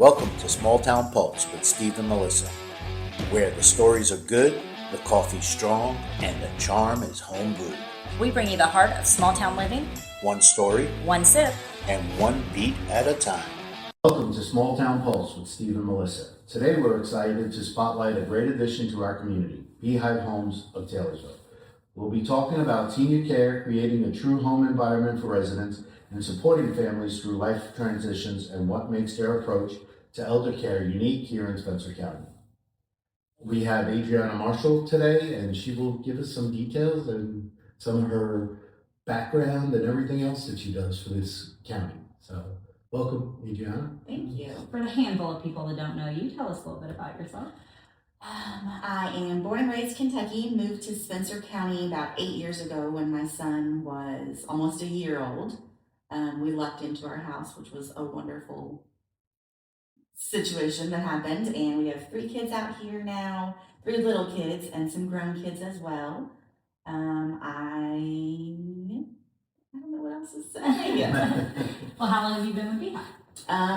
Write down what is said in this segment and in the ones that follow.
Welcome to Small Town Pulse with Steve and Melissa, where the stories are good, the coffee's strong, and the charm is home brewed. We bring you the heart of small town living, One story, one sip, and one beat at a time. Welcome to Small Town Pulse with Steve and Melissa. Today we're excited to spotlight a great addition to our community, Beehive Homes of Taylorsville. We'll be talking about senior care, creating a true home environment for residents, and supporting families through life transitions and what makes their approach to elder care unique here in Spencer County. We have Andrianna Marshall today, and she will give us some details and some of her background and everything else that she does for this county. So, welcome, Andrianna. Thank you. For the handful of people that don't know you, tell us a little bit about yourself. I am born and raised Kentucky, moved to Spencer County about 8 years ago when my son was almost a year old. We lucked into our house, which was a wonderful situation that happened. And we have 3 kids out here now, 3 little kids and some grown kids as well. I don't know what else to say. Well, how long have you been with Beehive?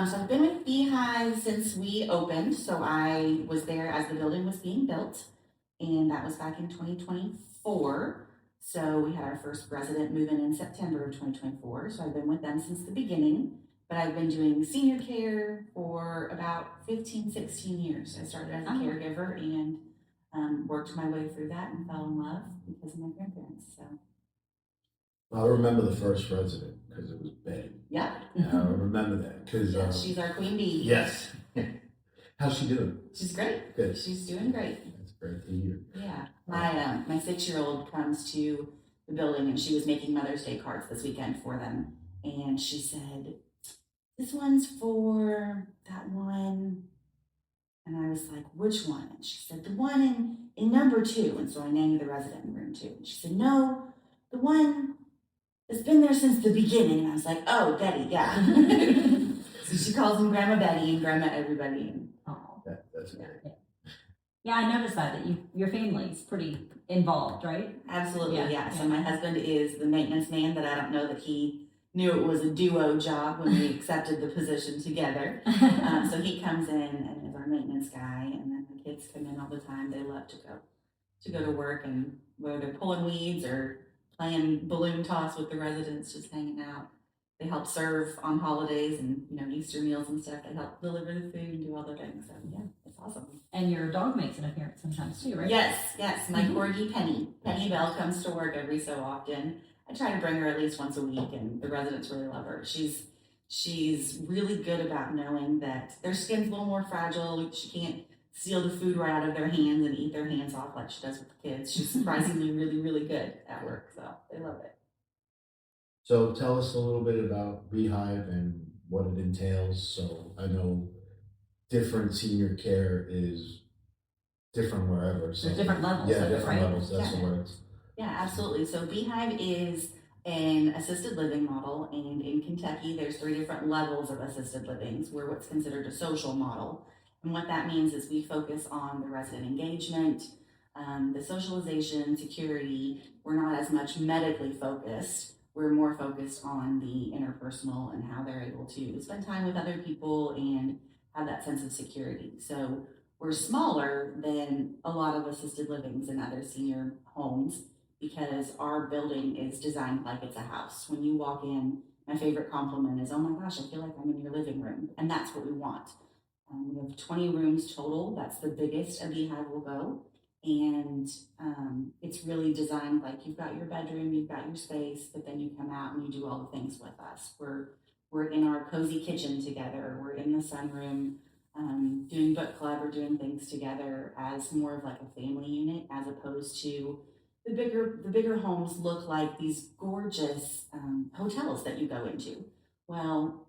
So I've been with Beehive since we opened. So I was there as the building was being built, and that was back in 2024. So we had our first resident move in September of 2024. So I've been with them since the beginning, but I've been doing senior care for about 15, 16 years. I started as a caregiver and worked my way through that and fell in love because of my grandparents. So I remember the first resident because it was Betty. yeah. I remember that because She's our queen bee. Yes. How's she doing? She's great. Good. She's doing great. That's great to hear. Yeah. My 6-year-old comes to the building and she was making Mother's Day cards this weekend for them. And she said, "This one's for that one." And I was like, "Which one?" And she said, "The one in number 2. And so I named the resident in room 2. And she said, "No, the one that's been there since the beginning." And I was like, "Oh, Betty, yeah." So she calls him Grandma Betty and Grandma everybody. And That's great. Yeah, I noticed that your family's pretty involved, right? Absolutely, Yeah. yeah. So my husband is the maintenance man, but I don't know that he knew it was a duo job when we accepted the position together. So he comes in and is our maintenance guy, and then the kids come in all the time. They love to go to work, and whether they're pulling weeds or playing balloon toss with the residents, just hanging out. They help serve on holidays and Easter meals and stuff. They help deliver the food and do all the things. So yeah, it's awesome. And your dog makes an appearance sometimes too, right? Yes. My corgi Penny Bell comes to work every so often. I try to bring her at least once a week, and the residents really love her. She's really good about knowing that their skin's a little more fragile. She can't steal the food right out of their hands and eat their hands off like she does with the kids. She's surprisingly really, really good at work, so they love it. So tell us a little bit about Beehive and what it entails. So I know different senior care is different wherever. So There's different levels yeah, of it, different right? levels. That's the word. Yeah, absolutely. So Beehive is an assisted living model, and in Kentucky, there's 3 different levels of assisted livings. We're what's considered a social model. And what that means is we focus on the resident engagement, the socialization, security. We're not as much medically focused. We're more focused on the interpersonal and how they're able to spend time with other people and have that sense of security. So we're smaller than a lot of assisted livings and other senior homes because our building is designed like it's a house. When you walk in, my favorite compliment is, "Oh my gosh, I feel like I'm in your living room." And that's what we want. We have 20 rooms total. That's the biggest a Beehive will go. And it's really designed like you've got your bedroom, you've got your space, but then you come out and you do all the things with us. We're in our cozy kitchen together. We're in the sunroom doing book club or doing things together as more of like a family unit, as opposed to the bigger homes look like these gorgeous hotels that you go into. Well,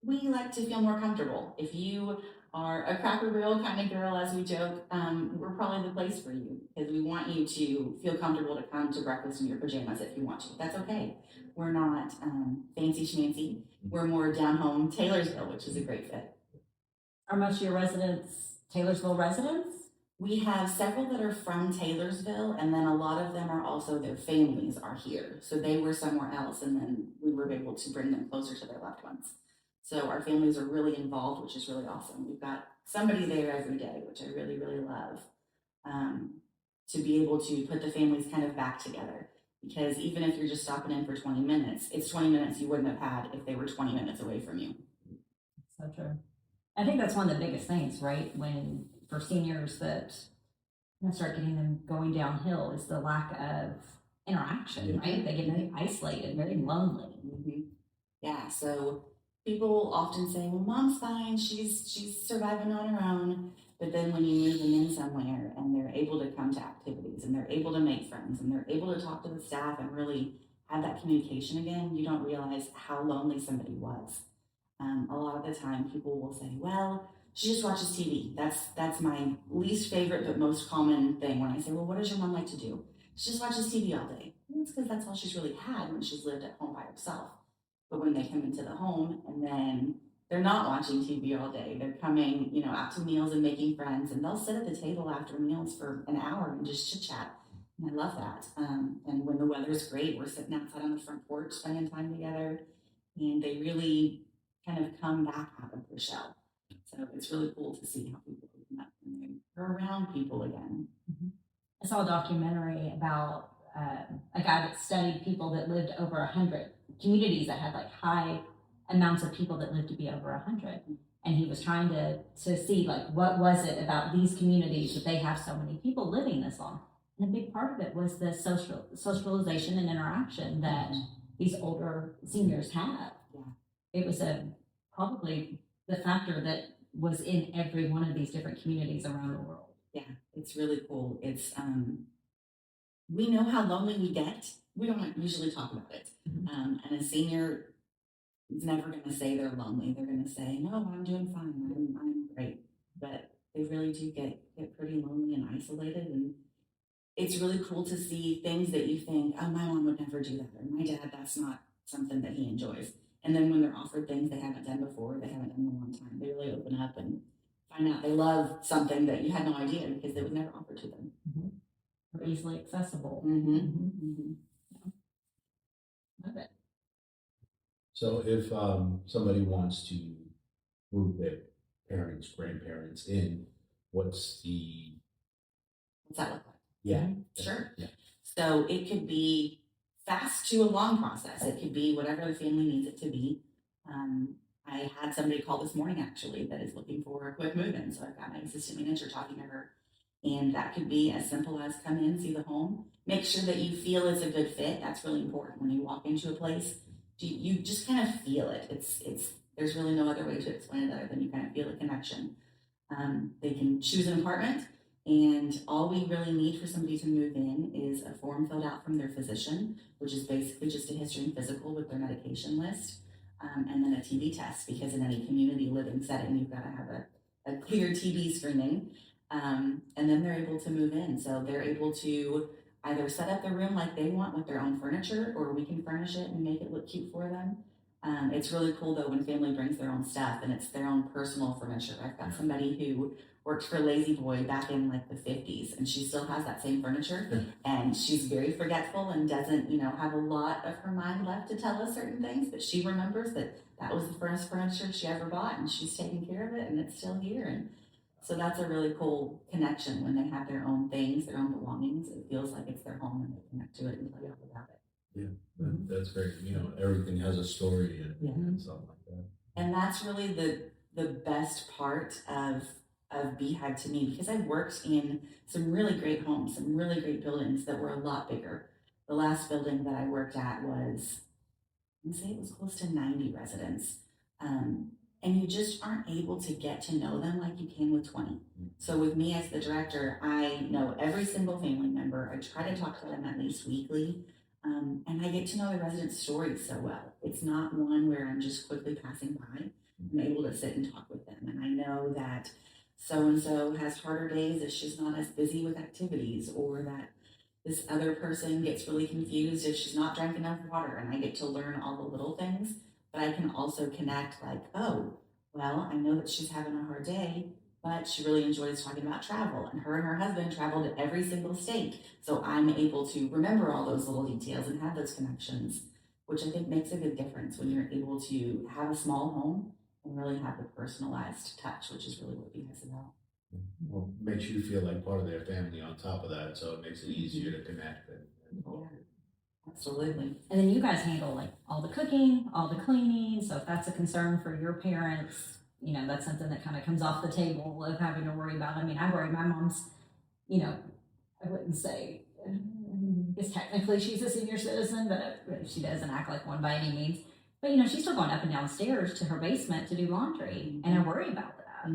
we like to feel more comfortable. If you are a Cracker Barrel kind of girl, as we joke, we're probably the place for you because we want you to feel comfortable to come to breakfast in your pajamas if you want to. That's okay. We're not fancy schmancy. We're more down home Taylorsville, which is a great fit. Are most of your residents Taylorsville residents? We have several that are from Taylorsville, and then a lot of them are also, their families are here. So they were somewhere else, and then we were able to bring them closer to their loved ones. So our families are really involved, which is really awesome. We've got somebody there every day, which I really, really love, to be able to put the families kind of back together. Because even if you're just stopping in for 20 minutes, it's 20 minutes you wouldn't have had if they were 20 minutes away from you. So true. I think that's one of the biggest things, right? When for seniors that start getting them going downhill is the lack of interaction, right? They get very isolated, very lonely. Mm-hmm. Yeah, so people often say, well, mom's fine, she's surviving on her own. But then when you move them in somewhere and they're able to come to activities and they're able to make friends and they're able to talk to the staff and really have that communication again, you don't realize how lonely somebody was. A lot of the time people will say, well, she just watches TV. That's my least favorite but most common thing when I say, well, what does your mom like to do? She just watches TV all day. Well, it's because that's all she's really had when she's lived at home by herself. But when they come into the home and then they're not watching TV all day, they're coming, out to meals and making friends, and they'll sit at the table after meals for an hour and just chit chat. And I love that. And when the weather's great, we're sitting outside on the front porch spending time together, and they really kind of come back out of their shell. So it's really cool to see how people open up when they're around people again. Mm-hmm. I saw a documentary about a guy that studied people that lived over 100 communities that had like high amounts of people that lived to be over 100, and he was trying to see like what was it about these communities that they have so many people living this long. And a big part of it was the socialization and interaction that these older seniors have. Yeah. It was probably the factor that was in every one of these different communities around the world. Yeah, it's really cool. It's we know how lonely we get. We don't usually talk about it. And a senior is never going to say they're lonely. They're going to say, no, I'm doing fine. I'm great. But they really do get pretty lonely and isolated. And it's really cool to see things that you think, oh, my mom would never do that. Or my dad, that's not something that he enjoys. And then when they're offered things they haven't done before, they haven't done in a long time, they really open up and find out they love something that you had no idea because they would never offer to them. Or easily accessible. Love it. So if somebody wants to move their parents, grandparents in, what's that look like? Yeah. Sure. Yeah. So it could be fast to a long process. It could be whatever the family needs it to be. I had somebody call this morning actually that is looking for a quick move-in. So I've got my assistant manager talking to her. And that could be as simple as come in, see the home, make sure that you feel it's a good fit. That's really important when you walk into a place. You just kind of feel it. It's there's really no other way to explain it other than you kind of feel a connection. They can choose an apartment, and all we really need for somebody to move in is a form filled out from their physician, which is basically just a history and physical with their medication list, and then a TB test, because in any community living setting, you've got to have a clear TB screening. And then they're able to move in. So they're able to either set up the room like they want with their own furniture, or we can furnish it and make it look cute for them. It's really cool though when family brings their own stuff and it's their own personal furniture. I've got somebody who worked for Lazy Boy back in like the 50s, and she still has that same furniture, and she's very forgetful and doesn't, have a lot of her mind left to tell us certain things, but she remembers that was the first furniture she ever bought, and she's taking care of it, and it's still here. And so that's a really cool connection when they have their own things, their own belongings. It feels like it's their home and they connect to it and play off about it. Yeah, that's great. Everything has a story and something like that. And that's really the best part of Beehive to me, because I worked in some really great homes, some really great buildings that were a lot bigger. The last building that I worked at was, I'd say it was close to 90 residents. And you just aren't able to get to know them like you can with 20. So with me as the director, I know every single family member. I try to talk to them at least weekly. And I get to know the residents' stories so well. It's not one where I'm just quickly passing by. I'm able to sit and talk with them. And I know that so-and-so has harder days if she's not as busy with activities, or that this other person gets really confused if she's not drank enough water. And I get to learn all the little things. But I can also connect like, oh, well, I know that she's having a hard day, but she really enjoys talking about travel. And her husband traveled to every single state. So I'm able to remember all those little details and have those connections, which I think makes a big difference when you're able to have a small home and really have the personalized touch, which is really what Beehive's about. Well, makes you feel like part of their family on top of that, so it makes it easier to connect. Absolutely. And then you guys handle like all the cooking, all the cleaning. So if that's a concern for your parents, you know, that's something that kind of comes off the table of having to worry about. I mean, I worry my mom's, you know, I wouldn't say, is technically she's a senior citizen, but she doesn't act like one by any means. But, you know, she's still going up and down stairs to her basement to do laundry, and I worry about that.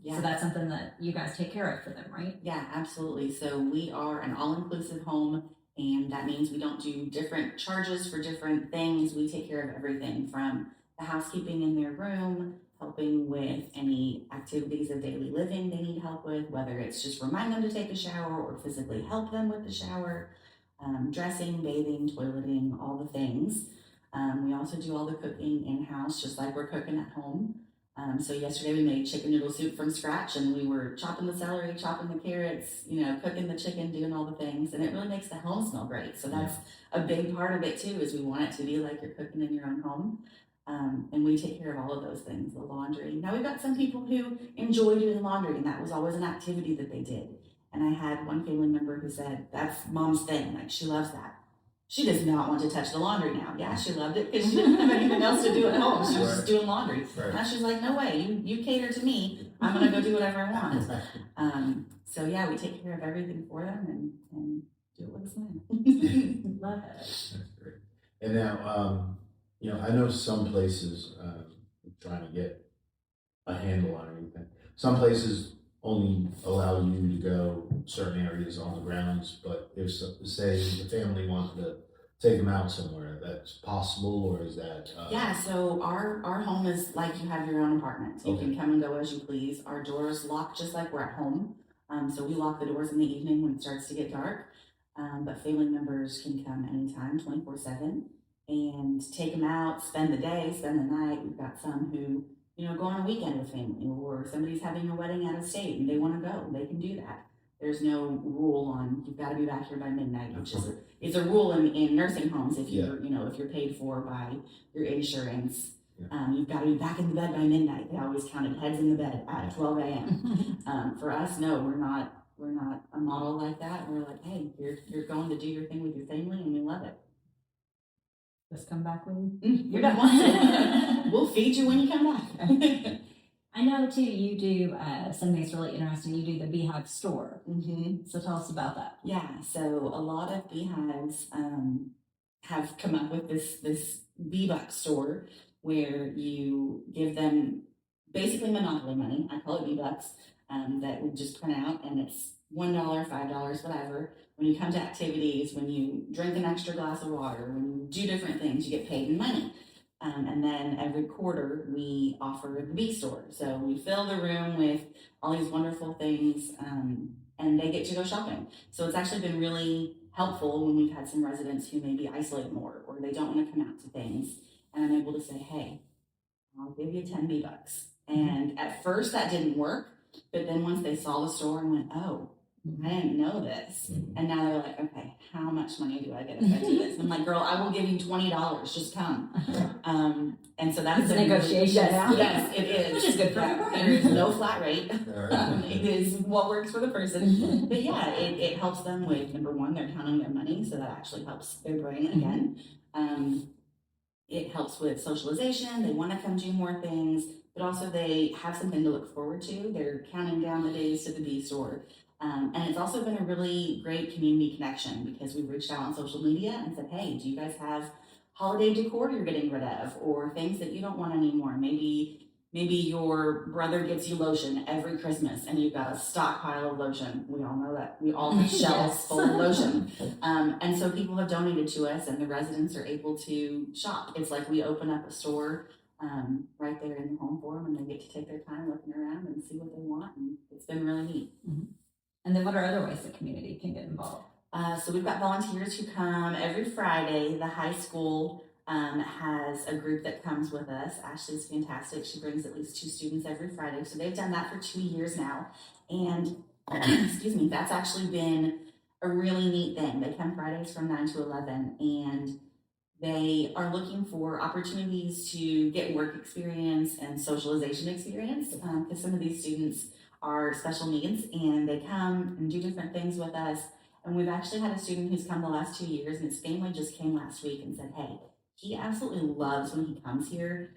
Yeah. So that's something that you guys take care of for them, right? Yeah, absolutely. So we are an all-inclusive home, and that means we don't do different charges for different things. We take care of everything from the housekeeping in their room, helping with any activities of daily living they need help with, whether it's just remind them to take a shower or physically help them with the shower, dressing, bathing, toileting, all the things. We also do all the cooking in-house, just like we're cooking at home. So yesterday we made chicken noodle soup from scratch, and we were chopping the celery, chopping the carrots, you know, cooking the chicken, doing all the things, and it really makes the home smell great. So that's a big part of it too, is we want it to be like you're cooking in your own home. And we take care of all of those things, the laundry. Now we've got some people who enjoy doing laundry, and that was always an activity that they did. And I had one family member who said, that's mom's thing, like she loves that. She does not want to touch the laundry now. Yeah, she loved it because she didn't have anything else to do at home. She was just doing laundry. Now she's like, no way, you cater to me. I'm going to go do whatever I want. So yeah, we take care of everything for them and do it with a smile. Love it. That's great. And now, you know, I know some places, trying to get a handle on everything. Some places only allow you to go certain areas on the grounds, but if, say, the family wanted to take them out somewhere, that's possible, or is that? Yeah, so our home is like you have your own apartment. You Okay. can come and go as you please. Our doors lock just like we're at home. So we lock the doors in the evening when it starts to get dark. But family members can come anytime, 24/7, and take them out, spend the day, spend the night. We've got some who, you know, go on a weekend with family, or somebody's having a wedding out of state and they want to go. They can do that. There's no rule on you've got to be back here by midnight, which is a rule in nursing homes. If you're you know, if you're paid for by your insurance, you've got to be back in the bed by midnight. They always counted heads in the bed at 12 a.m. For us, no, we're not a model like that. We're like, hey, you're going to do your thing with your family, and we love it. Just come back when You're done. We'll feed you when you come back. I know too, you do something that's really interesting. You do the Beehive store. Mm-hmm. So tell us about that. Yeah, so a lot of beehives have come up with this bee-buck store where you give them basically monopoly money. I call it bee-bucks, that we just print out, and it's $1, $5, whatever. When you come to activities, when you drink an extra glass of water, when you do different things, you get paid in money. And then every quarter we offer the bee store. So we fill the room with all these wonderful things, and they get to go shopping. So it's actually been really helpful when we've had some residents who maybe isolate more or they don't want to come out to things. And I'm able to say, hey, I'll give you 10 bee-bucks. And at first that didn't work, but then once they saw the store and went, oh, I didn't know this. And now they're like, okay, how much money do I get if I do this? And I'm like, girl, I will give you $20. Just come. And so that's a negotiation. Yes, it is. Which is good for everybody. There is no flat rate. It is what works for the person. But yeah, it helps them with, number one, they're counting their money, so that actually helps their brain again. It helps with socialization. They want to come do more things, but also they have something to look forward to. They're counting down the days to the bee store. And it's also been a really great community connection because we've reached out on social media and said, hey, do you guys have holiday decor you're getting rid of, or things that you don't want anymore? Maybe your brother gets you lotion every Christmas and you've got a stockpile of lotion. We all know that. We all have shelves full of lotion. And so people have donated to us, and the residents are able to shop. It's like we open up a store right there in the home for them, and they get to take their time looking around and see what they want. And it's been really neat. And then what are other ways the community can get involved? So we've got volunteers who come every Friday. The high school has a group that comes with us. Ashley's fantastic. She brings at least 2 students every Friday. So they've done that for 2 years now. And excuse me, that's actually been a really neat thing. They come Fridays from 9 to 11, and They are looking for opportunities to get work experience and socialization experience, because some of these students are special needs and they come and do different things with us. And we've actually had a student who's come the last 2 years, and his family just came last week and said, hey, he absolutely loves when he comes here.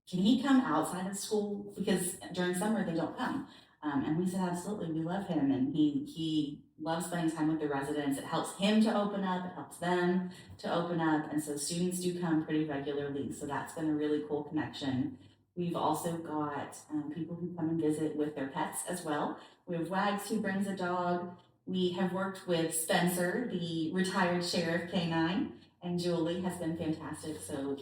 Can he come outside of school? Because during summer they don't come. And we said, absolutely, we love him. And he loves spending time with the residents. It helps him to open up, it helps them to open up. And so students do come pretty regularly. So that's been a really cool connection. We've also got people who come and visit with their pets as well. We have Wags who brings a dog. We have worked with Spencer, the retired sheriff canine, and Julie has been fantastic. So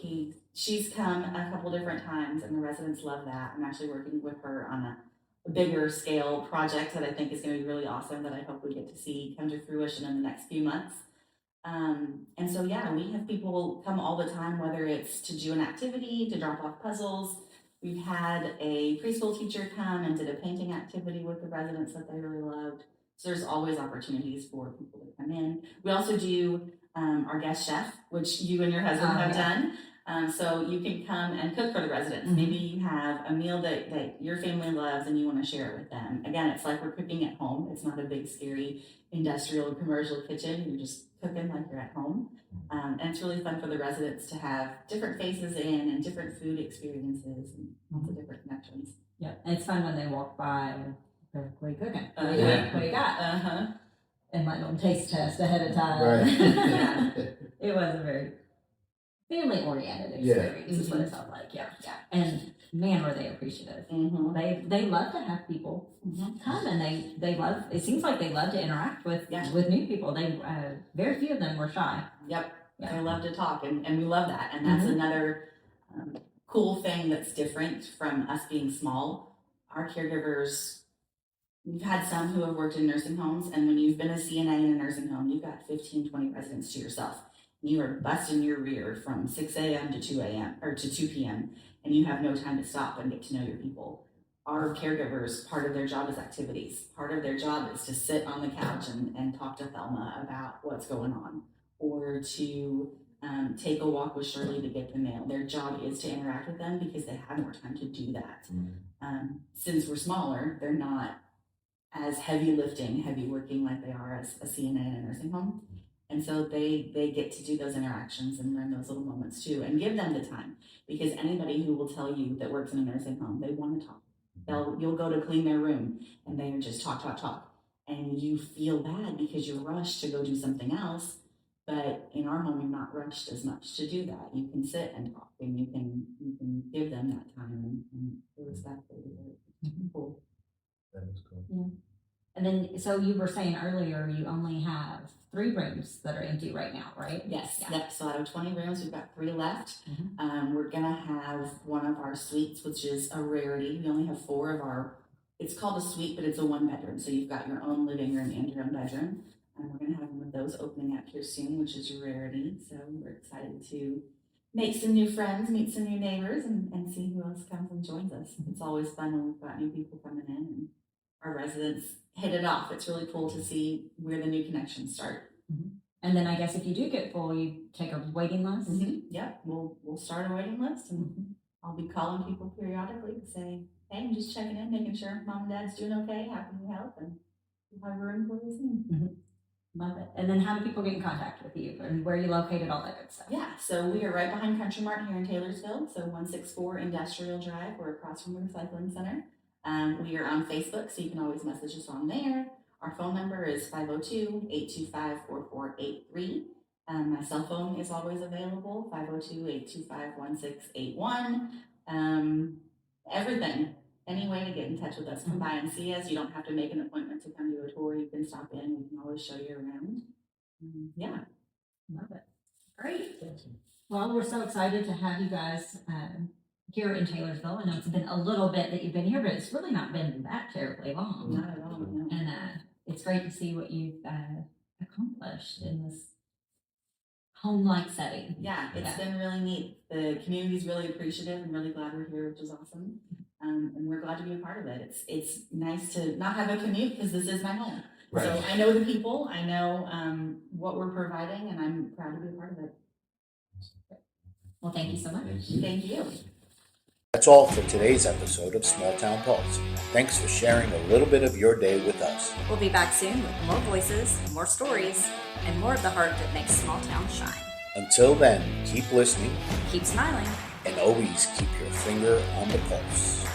she's come a couple different times, and the residents love that. I'm actually working with her on a bigger scale project that I think is going to be really awesome, that I hope we get to see come to fruition in the next few months. And so, yeah, we have people come all the time, whether it's to do an activity, to drop off puzzles. We've had a preschool teacher come and did a painting activity with the residents that they really loved. So there's always opportunities for people to come in. We also do our guest chef, which you and your husband have done. So you can come and cook for the residents. Mm-hmm. Maybe you have a meal that your family loves and you want to share it with them. Again, it's like we're cooking at home. It's not a big, scary industrial or commercial kitchen. You're just cooking like you're at home. And it's really fun for the residents to have different faces in and different food experiences and lots of different connections. Yeah, and it's fun when they walk by and they're like, what are you cooking? Yeah. What you got? And let them taste test ahead of time. Right. Yeah. It was a very family-oriented experience, is what it felt like. Yeah. And man, were they appreciative. Mm-hmm. They love to have people come, and they love. It seems like they love to interact with new people. They very few of them were shy. Yep. Yeah. They love to talk, and we love that. And that's another cool thing that's different from us being small. Our caregivers, we've had some who have worked in nursing homes, and when you've been a CNA in a nursing home, you've got 15, 20 residents to yourself. You are busting your rear from 6 a.m. to 2 a.m. or to 2 p.m. and you have no time to stop and get to know your people. Our caregivers, part of their job is activities. Part of their job is to sit on the couch and talk to Thelma about what's going on, or to take a walk with Shirley to get the mail. Their job is to interact with them because they have more time to do that. Since we're smaller, they're not as heavy lifting, heavy working like they are as a CNA in a nursing home. And so they get to do those interactions and learn those little moments too, and give them the time, because anybody who will tell you that works in a nursing home, they want to talk. You'll go to clean their room and they are just talk. And you feel bad because you're rushed to go do something else. But in our home, you're not rushed as much to do that. You can sit and talk, and you can give them that time and respect it. Cool. That is cool. Yeah. And then, so you were saying earlier, you only have 3 rooms that are empty right now, right? Yes. Yeah. Yep. So out of 20 rooms, we've got 3 left. We're gonna have one of our suites, which is a rarity. We only have 4 of our. It's called a suite, but it's a 1-bedroom. So you've got your own living room and your own bedroom. And we're gonna have one of those opening up here soon, which is a rarity. So we're excited to make some new friends, meet some new neighbors, and see who else comes and joins us. It's always fun when we've got new people coming in and our residents hit it off. It's really cool to see where the new connections start. And then I guess if you do get full, you take a waiting list. Yep, we'll start a waiting list, and I'll be calling people periodically to say, hey, I'm just checking in, making sure mom and dad's doing okay, happy to help, and we'll have room for you soon. Love it. And then how do people get in contact with you, and where are you located, all that good stuff? Yeah, so we are right behind Country Mart here in Taylorsville, so 164 Industrial Drive. We're across from the Recycling Center. We are on Facebook, so you can always message us on there. Our phone number is 502-825-4483. My cell phone is always available, 502-825-1681. Everything, any way to get in touch with us. Come by and see us. You don't have to make an appointment to come to a tour. You can stop in. We can always show you around. Yeah. Love it. Great. Well, we're so excited to have you guys here in Taylorsville. I know it's been a little bit that you've been here, but it's really not been that terribly long. Not at all, no. And it's great to see what you've accomplished in this home-like setting. Yeah, it's been really neat. The community's really appreciative and really glad we're here, which is awesome. And we're glad to be a part of it. It's nice to not have a commute because this is my home. Right. So I know the people, I know what we're providing, and I'm proud to be a part of it. Well, thank you so much. Thank you. That's all for today's episode of Small Town Pulse. Thanks for sharing a little bit of your day with us. We'll be back soon with more voices, more stories, and more of the heart that makes small towns shine. Until then, keep listening Keep smiling. and always keep your finger on the pulse.